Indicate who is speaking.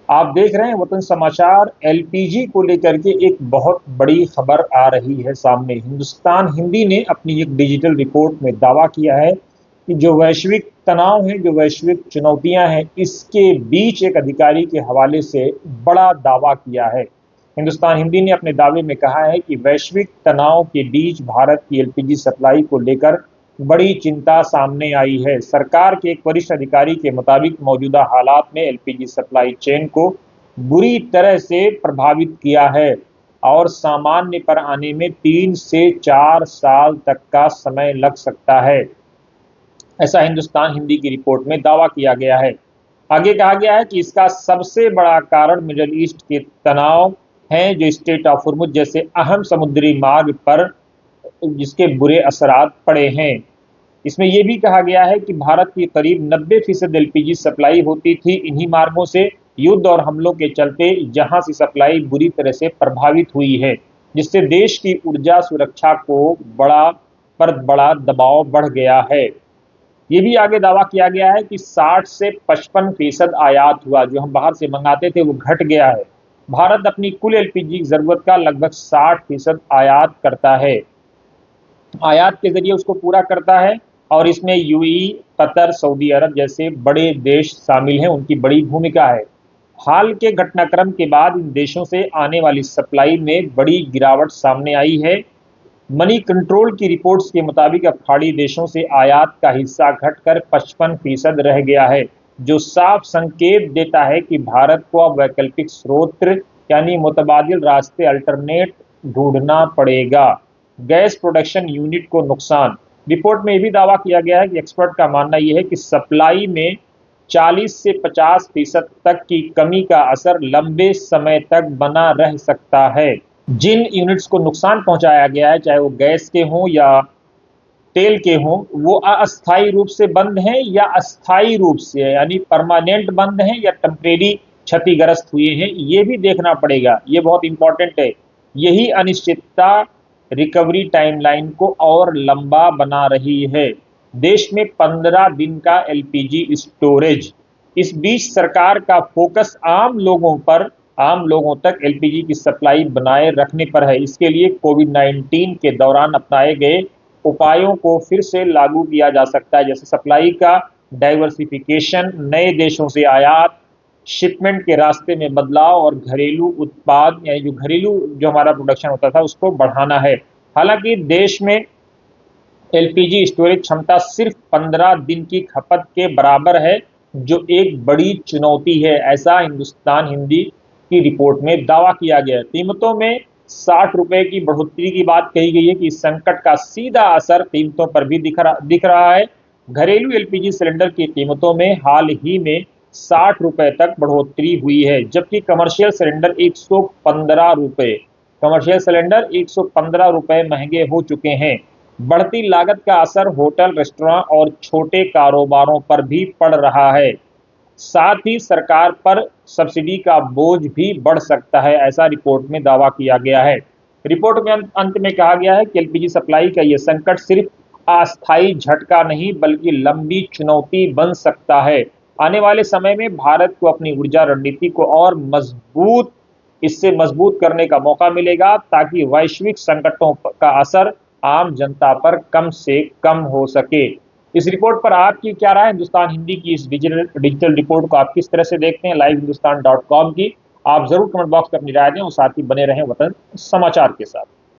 Speaker 1: आप देख रहे हैं वतन समाचार। एलपीजी को लेकर के एक बहुत बड़ी खबर आ रही है सामने। हिंदुस्तान हिंदी ने अपनी एक डिजिटल रिपोर्ट में दावा किया है कि जो वैश्विक तनाव है, जो वैश्विक चुनौतियां हैं, इसके बीच एक अधिकारी के हवाले से बड़ा दावा किया है। हिंदुस्तान हिंदी ने अपने दावे में कहा है कि वैश्विक तनाव के बीच भारत की एलपीजी सप्लाई को लेकर बड़ी चिंता सामने आई है। सरकार के एक वरिष्ठ अधिकारी के मुताबिक मौजूदा हालात में एलपीजी सप्लाई चेन को बुरी तरह से प्रभावित किया है और सामान्य पर आने में 3 से 4 साल तक का समय लग सकता है। ऐसा हिंदुस्तान हिंदी की रिपोर्ट में दावा किया गया है। आगे कहा गया है कि इसका सबसे बड़ा कारण मिडल ईस्ट के तनाव है, जो स्ट्रेट ऑफ हुर्मुज जैसे अहम समुद्री मार्ग पर जिसके बुरे असरात पड़े हैं। इसमें यह भी कहा गया है कि भारत की करीब 90% एलपीजी सप्लाई होती थी इन्हीं मार्गों से। युद्ध और हमलों के चलते यहां से सप्लाई बुरी तरह से प्रभावित हुई है, जिससे देश की ऊर्जा सुरक्षा को बड़ा दबाव बढ़ गया है। ये भी आगे दावा किया गया है कि 60 से 55% आयात हुआ, जो हम बाहर से मंगाते थे वो घट गया है। भारत अपनी कुल एलपीजी जरूरत का लगभग 60% आयात करता है, आयात के जरिए उसको पूरा करता है। और इसमें यूएई, कतर, सऊदी अरब जैसे बड़े देश शामिल हैं, उनकी बड़ी भूमिका है। हाल के घटनाक्रम के बाद इन देशों से आने वाली सप्लाई में बड़ी गिरावट सामने आई है। मनी कंट्रोल की रिपोर्ट्स के मुताबिक अब खाड़ी देशों से आयात का हिस्सा घटकर 55% रह गया है, जो साफ संकेत देता है कि भारत को अब वैकल्पिक स्रोत यानी मुतबादिल रास्ते अल्टरनेट ढूंढना पड़ेगा। गैस प्रोडक्शन यूनिट को नुकसान। रिपोर्ट में यह भी दावा किया गया है कि एक्सपर्ट का मानना यह है कि सप्लाई में 40 से 50% तक की कमी का असर लंबे समय तक बना रह सकता है। जिन यूनिट्स को नुकसान पहुंचाया गया है, चाहे वो गैस के हों या तेल के हों, वो अस्थायी रूप से बंद हैं या अस्थायी रूप से यानी परमानेंट बंद हैं या टेम्परेरी क्षतिग्रस्त हुए हैं, ये भी देखना पड़ेगा। ये बहुत इंपॉर्टेंट है। यही अनिश्चितता रिकवरी टाइमलाइन को और लंबा बना रही है। देश में 15 दिन का एलपीजी स्टोरेज। इस बीच सरकार का फोकस आम लोगों तक एलपीजी की सप्लाई बनाए रखने पर है। इसके लिए कोविड-19 के दौरान अपनाए गए उपायों को फिर से लागू किया जा सकता है, जैसे सप्लाई का डाइवर्सिफिकेशन, नए देशों से आयात, शिपमेंट के रास्ते में बदलाव और घरेलू उत्पाद यानी जो हमारा प्रोडक्शन होता था उसको बढ़ाना है। हालांकि देश में एलपीजी स्टोरेज क्षमता सिर्फ 15 दिन की खपत के बराबर है, जो एक बड़ी चुनौती है, ऐसा हिंदुस्तान हिंदी की रिपोर्ट में दावा किया गया है। कीमतों में 60 रुपए की बढ़ोतरी की बात कही गई है कि इस संकट का सीधा असर कीमतों पर भी दिख रहा है। घरेलू एलपीजी सिलेंडर की कीमतों में हाल ही में 60 रुपए तक बढ़ोतरी हुई है, जबकि कमर्शियल सिलेंडर 115 रुपए महंगे हो चुके हैं। बढ़ती लागत का असर होटल, रेस्टोरेंट और छोटे कारोबारों पर भी पड़ रहा है। साथ ही सरकार पर सब्सिडी का बोझ भी बढ़ सकता है, ऐसा रिपोर्ट में दावा किया गया है। रिपोर्ट में अंत में कहा गया है कि एलपीजी सप्लाई का यह संकट सिर्फ अस्थायी झटका नहीं बल्कि लंबी चुनौती बन सकता है। आने वाले समय में भारत को अपनी ऊर्जा रणनीति को और मजबूत करने का मौका मिलेगा, ताकि वैश्विक संकटों का असर आम जनता पर कम से कम हो सके। इस रिपोर्ट पर आपकी क्या राय? हिंदुस्तान हिंदी की इस डिजिटल रिपोर्ट को आप किस तरह से देखते हैं? livehindustanCom की आप जरूर कमेंट बॉक्स में अपनी राय दें और साथ ही बने रहें वतन समाचार के साथ।